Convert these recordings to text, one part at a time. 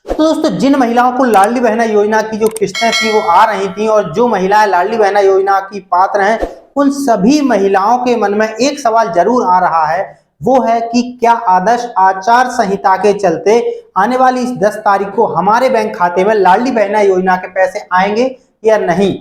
तो दोस्तों, जिन महिलाओं को लाडली बहना योजना की जो किस्तें थी वो आ रही थी और जो महिलाएं लाडली बहना योजना की पात्र हैं, उन सभी महिलाओं के मन में एक सवाल जरूर आ रहा है। वो है कि क्या आदर्श आचार संहिता के चलते आने वाली इस 10 तारीख को हमारे बैंक खाते में लाडली बहना योजना के पैसे आएंगे या नहीं।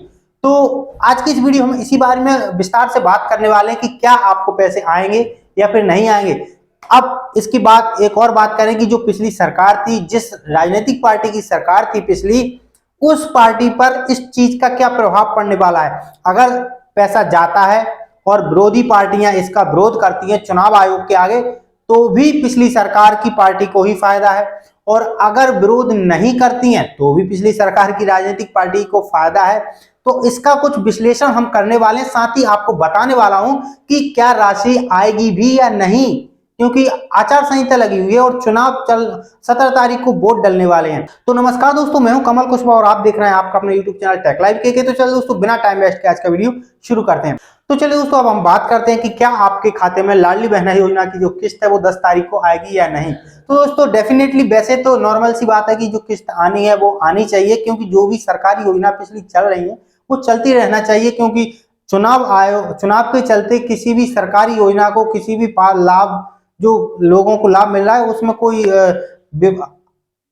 तो आज की इस वीडियो हम इसी बारे में विस्तार से बात करने वाले हैं कि क्या आपको पैसे आएंगे या फिर नहीं आएंगे। अब इसकी बात एक और बात करें कि जो पिछली सरकार थी, जिस राजनीतिक पार्टी की सरकार थी पिछली, उस पार्टी पर इस चीज का क्या प्रभाव पड़ने वाला है। अगर पैसा जाता है और विरोधी पार्टियां इसका विरोध करती हैं चुनाव आयोग के आगे, तो भी पिछली सरकार की पार्टी को ही फायदा है, और अगर विरोध नहीं करती हैं तो भी पिछली सरकार की राजनीतिक पार्टी को फायदा है। तो इसका कुछ विश्लेषण हम करने वाले हैं, साथ ही आपको बताने वाला हूं कि क्या राशि आएगी भी या नहीं, क्योंकि आचार संहिता लगी हुई है और चुनाव 17 तारीख को वोट डलने वाले हैं। तो नमस्कार दोस्तों, मैं हूं कमल कुशवाहा और आप देख रहे हैं आपका अपने यूट्यूब चैनल टेक लाइव के। तो चलिए दोस्तों, बिना टाइम वेस्ट के आज का वीडियो शुरू करते हैं। तो चलिए दोस्तों, अब हम बात करते हैं कि क्या आपके खाते में लाडली बहना योजना की जो किस्त है वो 10 तारीख को आएगी या नहीं। तो दोस्तों, डेफिनेटली वैसे तो नॉर्मल सी बात है कि जो किस्त आनी है वो आनी चाहिए, क्योंकि जो भी सरकारी योजना पिछली चल रही है वो चलती रहना चाहिए, क्योंकि चुनाव के चलते किसी भी सरकारी योजना को, किसी भी लाभ जो लोगों को लाभ मिल रहा है उसमें कोई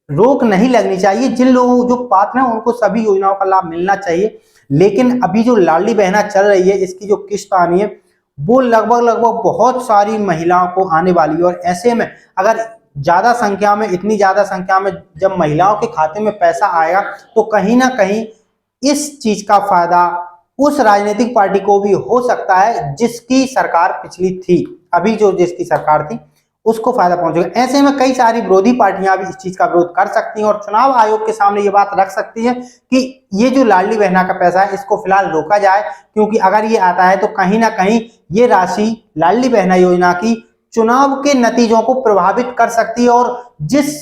रोक नहीं लगनी चाहिए। जिन लोगों जो पात्र हैं उनको सभी योजनाओं का लाभ मिलना चाहिए। लेकिन अभी जो लाडली बहना चल रही है, इसकी जो किस्त आनी है वो लगभग बहुत सारी महिलाओं को आने वाली है। और ऐसे में अगर ज्यादा संख्या में, इतनी ज्यादा संख्या में जब महिलाओं के खाते में पैसा आएगा, तो कहीं ना कहीं इस चीज का फायदा उस राजनीतिक पार्टी को भी हो सकता है जिसकी सरकार पिछली थी। अभी जो जिसकी सरकार थी उसको फायदा पहुंचेगा। ऐसे में कई सारी विरोधी पार्टियां भी इस चीज का विरोध कर सकती हैं और चुनाव आयोग के सामने ये बात रख सकती है कि ये जो लाडली बहना का पैसा है इसको फिलहाल रोका जाए, क्योंकि अगर ये आता है तो कहीं ना कहीं ये राशि लाडली बहना योजना की चुनाव के नतीजों को प्रभावित कर सकती है और जिस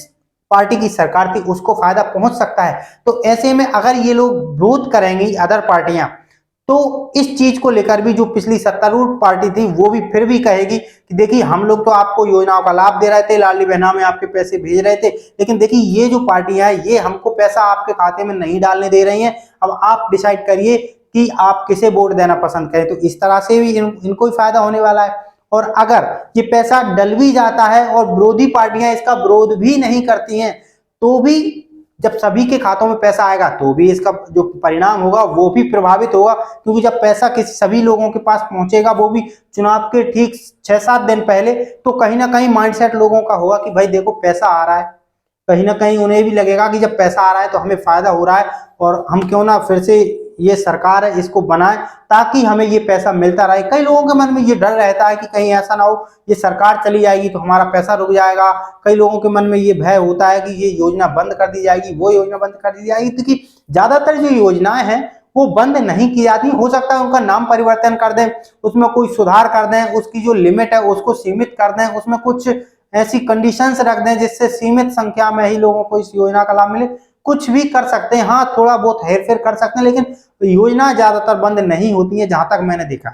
पार्टी की सरकार थी उसको फायदा पहुंच सकता है। तो ऐसे में अगर ये लोग विरोध करेंगी अदर पार्टियां, तो इस चीज को लेकर भी जो पिछली सत्तारूढ़ पार्टी थी वो भी फिर भी कहेगी कि देखिए, हम लोग तो आपको योजनाओं का लाभ दे रहे थे, लाडली बहना में आपके पैसे भेज रहे थे, लेकिन देखिए ये जो पार्टियां हैं ये हमको पैसा आपके खाते में नहीं डालने दे रही हैं। अब आप डिसाइड करिए कि आप किसे वोट देना पसंद करें। तो इस तरह से भी इनको ही फायदा होने वाला है। और अगर ये पैसा डल भी जाता है और विरोधी पार्टियां इसका विरोध भी नहीं करती हैं, तो भी जब सभी के खातों में पैसा आएगा तो भी इसका जो परिणाम होगा वो भी प्रभावित होगा, क्योंकि जब पैसा किसी सभी लोगों के पास पहुंचेगा, वो भी चुनाव के ठीक 6-7 दिन पहले, तो कहीं ना कहीं माइंडसेट लोगों का होगा कि भाई देखो पैसा आ रहा है। कहीं ना कहीं उन्हें भी लगेगा कि जब पैसा आ रहा है तो हमें फायदा हो रहा है और हम क्यों ना फिर से ये सरकार है इसको बनाए ताकि हमें ये पैसा मिलता रहे। कई लोगों के मन में ये डर रहता है कि कहीं ऐसा ना हो ये सरकार चली जाएगी तो हमारा पैसा रुक जाएगा। कई लोगों के मन में ये भय होता है कि ये योजना बंद कर दी जाएगी, वो योजना बंद कर दी जाएगी, क्योंकि ज्यादातर जो योजनाएं हैं वो बंद नहीं की जाती। हो सकता है उनका नाम परिवर्तन कर दें, उसमें कोई सुधार कर दें, उसकी जो लिमिट है उसको सीमित कर दें, उसमें कुछ ऐसी कंडीशंस रख दें जिससे सीमित संख्या में ही लोगों को इस योजना का लाभ मिले। कुछ भी कर सकते हैं, हाँ थोड़ा बहुत हेरफेर कर सकते हैं, लेकिन योजना ज्यादातर बंद नहीं होती है जहां तक मैंने देखा।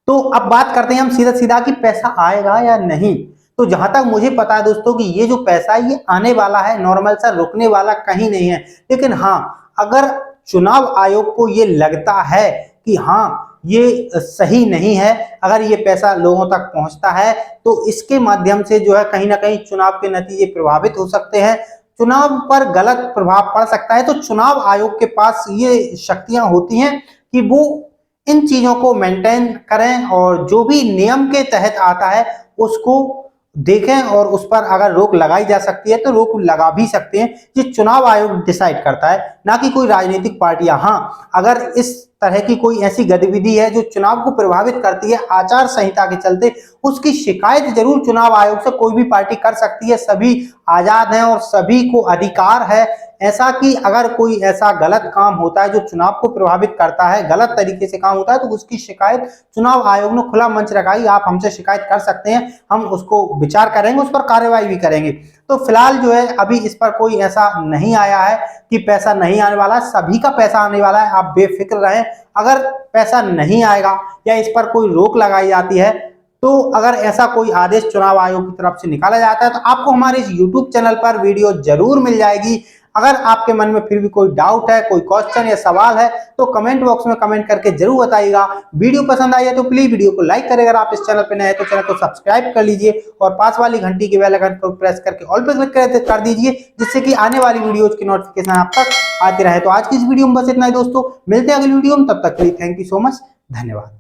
तो अब बात करते हैं हम सीधा सीधा कि पैसा आएगा या नहीं। तो जहां तक मुझे पता है दोस्तों कि ये जो पैसा ये आने वाला है, नॉर्मल सा रुकने वाला कहीं नहीं है। लेकिन हाँ, अगर चुनाव आयोग को ये लगता है कि हाँ ये सही नहीं है, अगर ये पैसा लोगों तक पहुंचता है, तो इसके माध्यम से जो है कहीं ना कहीं चुनाव के नतीजे प्रभावित हो सकते हैं, चुनाव पर गलत प्रभाव पड़ सकता है। तो चुनाव आयोग के पास ये शक्तियां होती हैं कि वो इन चीजों को मेंटेन करें और जो भी नियम के तहत आता है उसको देखें, और उस पर अगर रोक लगाई जा सकती है तो रोक लगा भी सकते हैं। ये चुनाव आयोग डिसाइड करता है, ना कि कोई राजनीतिक पार्टियां। हाँ, अगर इस तरह की कोई ऐसी गतिविधि है जो चुनाव को प्रभावित करती है आचार संहिता के चलते, उसकी शिकायत जरूर चुनाव आयोग से कोई भी पार्टी कर सकती है। सभी आजाद हैं और सभी को अधिकार है ऐसा कि अगर कोई ऐसा गलत काम होता है जो चुनाव को प्रभावित करता है, गलत तरीके से काम होता है, तो उसकी शिकायत चुनाव आयोग ने खुला मंच रखा है, आप हमसे शिकायत कर सकते हैं, हम उसको विचार करेंगे, उस पर कार्रवाई भी करेंगे। तो फिलहाल जो है अभी इस पर कोई ऐसा नहीं आया है कि पैसा नहीं आने वाला, सभी का पैसा आने वाला है, आप बेफिक्र रहें। अगर पैसा नहीं आएगा या इस पर कोई रोक लगाई जाती है तो अगर ऐसा कोई आदेश चुनाव आयोग की तरफ से निकाला जाता है तो आपको हमारे इस YouTube चैनल पर वीडियो जरूर मिल जाएगी। अगर आपके मन में फिर भी कोई डाउट है, कोई क्वेश्चन या सवाल है तो कमेंट बॉक्स में कमेंट करके जरूर बताइएगा। वीडियो पसंद आई है तो प्लीज वीडियो को लाइक करें। अगर आप इस चैनल पर नए हैं तो चैनल को सब्सक्राइब कर लीजिए और पास वाली घंटी के बेल आइकन को प्रेस करके ऑल पे क्लिक कर दीजिए, जिससे कि आने वाली वीडियोज की नोटिफिकेशन आप तक आती रहे। तो आज की इस वीडियो में बस इतना ही दोस्तों, मिलते हैं अगली वीडियो में, तब तक के लिए थैंक यू सो मच, धन्यवाद।